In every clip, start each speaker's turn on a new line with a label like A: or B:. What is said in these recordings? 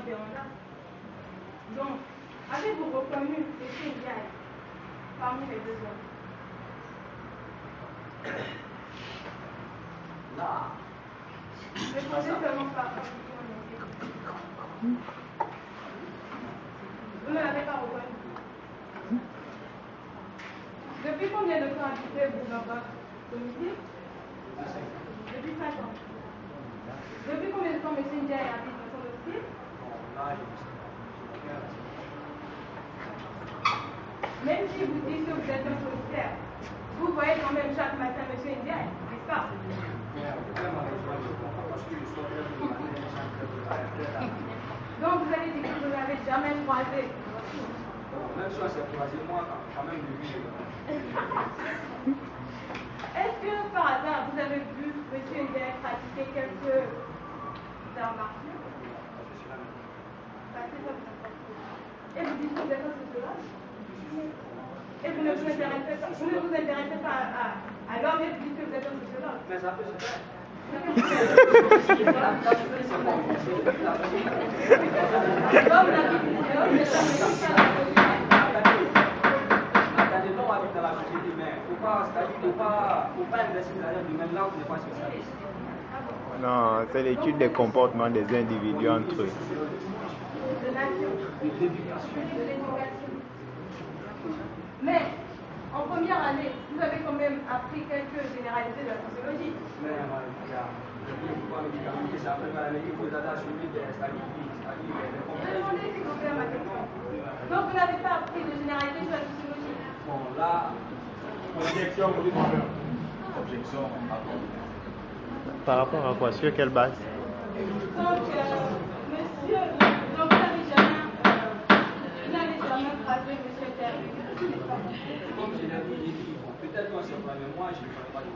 A: véranda. Donc, avez-vous reconnu M. Ndiaye parmi les deux hommes?
B: Là.
A: Répondez seulement par vous ne l'avez pas reconnu. Depuis combien de temps habitez-vous dans votre domicile? Depuis 5 ans. Depuis combien de temps M. Ndiaye habite dans son domicile? Même si vous dites que vous êtes un solitaire, vous voyez quand même chaque matin M. Ndiaye, n'est-ce pas? Donc vous avez dit que vous ne l'avez jamais croisé.
B: Même si on s'est croisé, moi, quand même,
A: Est-ce que par hasard vous avez vu M. Ndiaye pratiquer quelques arts martiaux? Et vous dites que vous êtes un sociologue? Et vous ne vous intéressez pas, à l'homme et vous dites que vous êtes un sociologue?
B: Mais ça peut se faire.
C: Non, c'est l'étude des comportements des individus entre eux.
A: Mais, en première année, vous avez quand même appris quelques généralités de la sociologie. Répondez s'il vous plaît à ma question. Donc, vous n'avez pas appris de généralité de la sociologie?
B: Bon, là,
D: objection.
C: Par rapport à quoi? Sur quelle base?
A: Donc, monsieur, donc vous n'avez jamais frappé monsieur Terry.
B: comme je l'ai dit, peut-être qu'on se connaît, mais moi, je ne connais pas de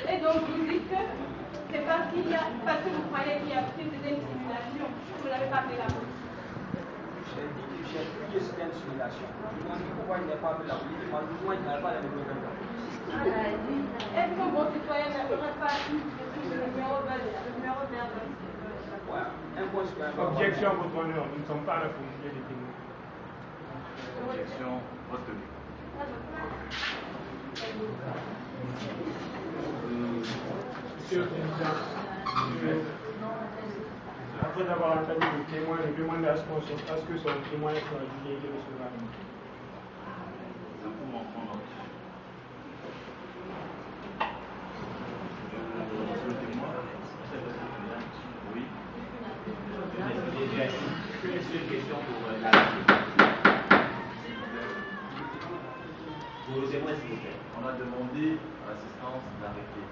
A: Et donc, vous dites que c'est parce que vous croyez qu'il y a plus de simulation, vous n'avez pas appelé la police.
B: J'ai dit que j'ai prié sur une simulation. Je me dis pourquoi il n'a pas appelé la police, moi, il n'avait pas la numéro de la police.
A: Est-ce qu'un bon citoyen n'aurait pas eu le numéro vert?
B: Ouais, un bon citoyen.
D: Objection, votre honneur, nous ne sommes pas là pour juger les témoins.
E: Objection retenue.
D: Monsieur le Président, après avoir entendu le témoin, je demande à ce que son témoin soit jugé irrecevable.
E: Je vous m'en prends note. Monsieur le témoin, oui. Une seule question pour la pour le témoin, s'il vous plaît. On a demandé l'assistance d'arrêter.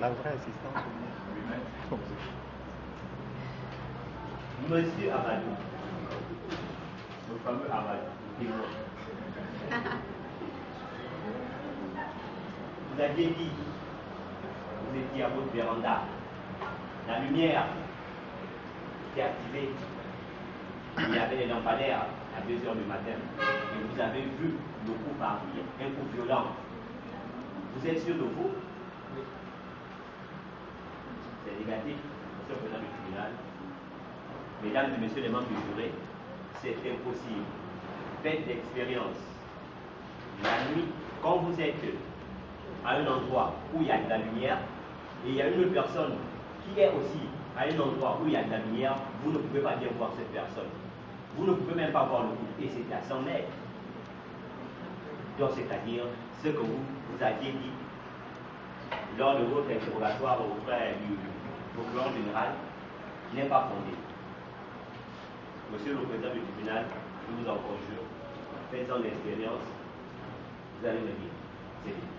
C: La vraie assistance?
E: Oui-même.
F: Monsieur Amadou, le fameux Amadou, témoin. Vous aviez dit, vous étiez à votre véranda, la lumière était activée, il y avait les lampadaires à 2 h du matin, et vous avez vu le coup partir, un coup violent. Vous êtes sûr de vous? C'est négatif, monsieur le président du tribunal. Mesdames et messieurs les membres du jury, c'est impossible. Faites d'expérience. La nuit, quand vous êtes à un endroit où il y a de la lumière, et il y a une personne qui est aussi à un endroit où il y a de la lumière, vous ne pouvez pas bien voir cette personne. Vous ne pouvez même pas voir le coup, et c'est à 100 mètres. Donc, c'est-à-dire ce que vous aviez dit lors de votre interrogatoire auprès du procureur général n'est pas fondé. Monsieur le président du tribunal, je vous en conjure, faites-en l'expérience, vous allez me dire. C'est tout.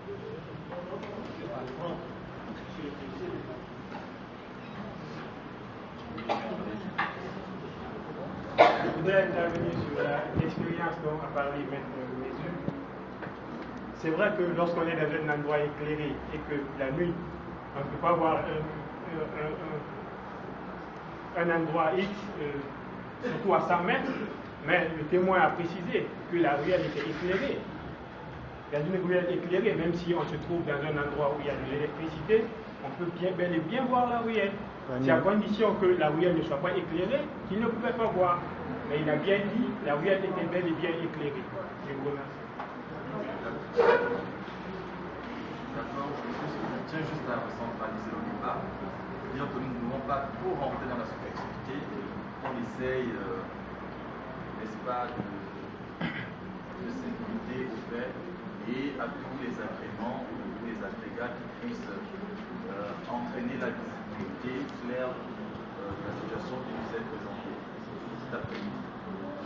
D: Je voudrais intervenir sur l'expérience dont a parlé Maître Messieurs. C'est vrai que lorsqu'on est dans un endroit éclairé et que la nuit, on ne peut pas voir un endroit X, surtout à 100 mètres, mais le témoin a précisé que la ruelle était éclairée. Dans une ruelle éclairée, même si on se trouve dans un endroit où il y a de l'électricité, on peut bel et bien voir la ruelle. C'est à condition que la ruelle ne soit pas éclairée qu'il ne pouvait pas voir. Mais il a bien dit, la ruelle était bel et bien éclairée. Je vous remercie.
E: D'accord, je tiens juste à recentraliser le débat, dire que nous ne voulons pas trop rentrer dans la subjectivité, on essaye, n'est-ce pas, de s'impliquer au fait et à tous les agréments ou tous les agrégats qui puissent entraîner la visibilité claire de la situation qui nous est présentée cet après-midi.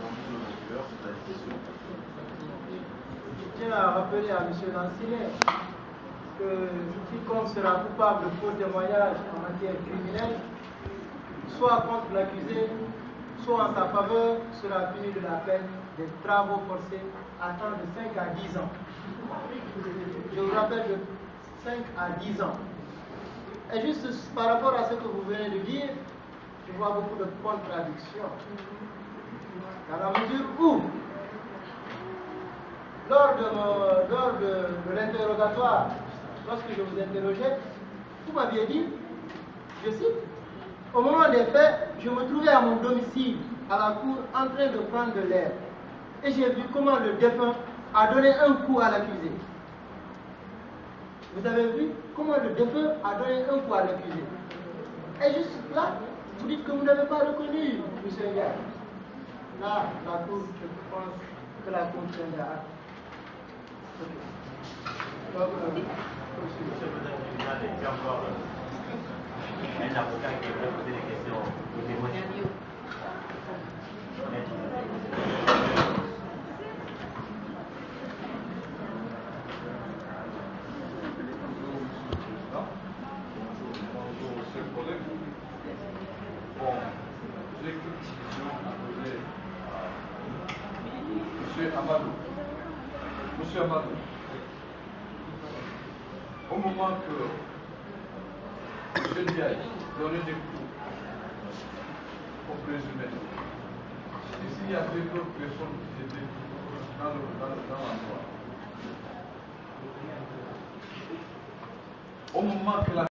E: Donc, tout le cœur, c'est la question.
G: Je tiens à rappeler à M. Lancinet que quiconque sera coupable de faux témoignages en matière criminelle, soit contre l'accusé, soit en sa faveur, sera puni de la peine des travaux forcés à temps de 5 à 10 ans. Je vous rappelle de 5 à 10 ans. Et juste par rapport à ce que vous venez de dire, je vois beaucoup de contradictions. Dans la mesure où, lors de l'interrogatoire, lorsque je vous interrogeais, vous m'aviez dit, je cite, au moment des faits, je me trouvais à mon domicile, à la cour, en train de prendre de l'air. Et j'ai vu comment le défunt a donné un coup à l'accusé. Vous avez vu comment le défunt a donné un coup à l'accusé. Et juste là, vous dites que vous n'avez pas reconnu, M. Ndiaye. Là, la cour, je pense que la cour tiendra. Donc,
F: Monsieur le Président du tribunal, il y a encore un avocat qui aimerait poser des questions aux témoins.
H: Bonjour, monsieur le collègue. Bon, j'ai quelques questions à poser à monsieur Amadou. Monsieur Amadou, au moment que monsieur Ndiaye donnait des coups au présumé, ici il y avait d'autres personnes qui étaient dans l'endroit. Au moment que la